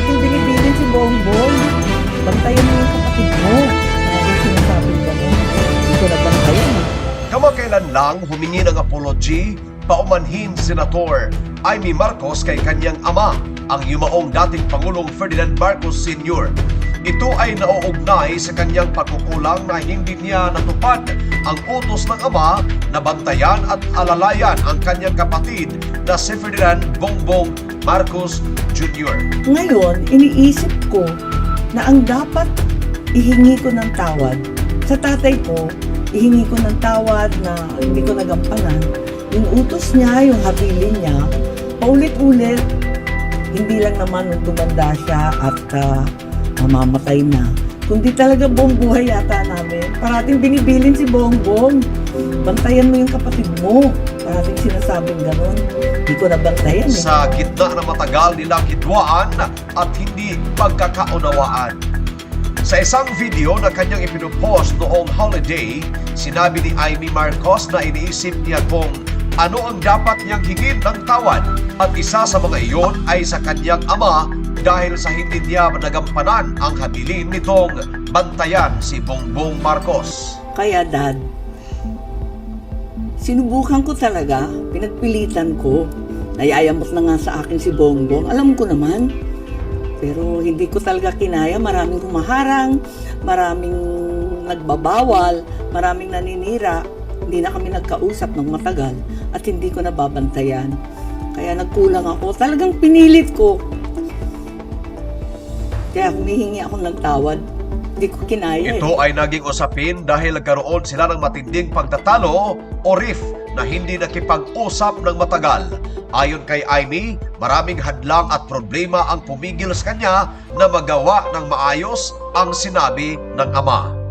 Parating binibilin si Bongbong. Bantayan mo yung kapatid mo. Ano sinasabing gano'n? Hindi ko nabantayan eh. Kamakailan lang humingi ng apology paumanhin Senator Amy Marcos kay kanyang ama, ang yumaong dating Pangulong Ferdinand Marcos Sr. Ito ay nauugnay sa kanyang pagkukulang na hindi niya natupad ang utos ng ama na bantayan at alalayan ang kanyang kapatid na si Ferdinand Bongbong Marcos Jr. Ngayon, iniisip ko na ang dapat ihingi ko ng tawad sa tatay ko, ihingi ko ng tawad na hindi ko nagampanan. Yung utos niya, yung habilin niya, paulit-ulit, hindi lang naman nung tumanda siya at mamamatay na. Kundi talaga buong buhay yata namin. Parating binibilin si Bongbong. Bantayan mo yung kapatid mo. Parating sinasabing gano'n. Hindi ko nabantayan eh. Sa gitna ng matagal nilang hidwaan at hindi pagkakaunawaan. Sa isang video na kanyang ipinupost noong holiday, sinabi ni Amy Marcos na iniisip niya kung ano ang dapat niyang hingin ng tawad at isa sa mga iyon ay sa kanyang ama dahil sa hindi niya nagampanan ang habilin nitong bantayan si Bongbong Marcos. Kaya Dad, sinubukan ko talaga, pinagpilitan ko. Nayayamot na nga sa akin si Bongbong, alam ko naman. Pero hindi ko talaga kinaya, maraming humaharang, maraming nagbabawal, maraming naninira. Hindi na kami nagkausap ng matagal at hindi ko nababantayan. Kaya nagkulang ako, talagang pinilit ko. Kaya humihingi ako ng tawad, hindi ko kinaya. Ito ay naging usapin dahil nagkaroon sila ng matinding pagtatalo o rift na hindi nakipag-usap ng matagal. Ayon kay Amy, maraming hadlang at problema ang pumigil sa kanya na magawa ng maayos ang sinabi ng ama.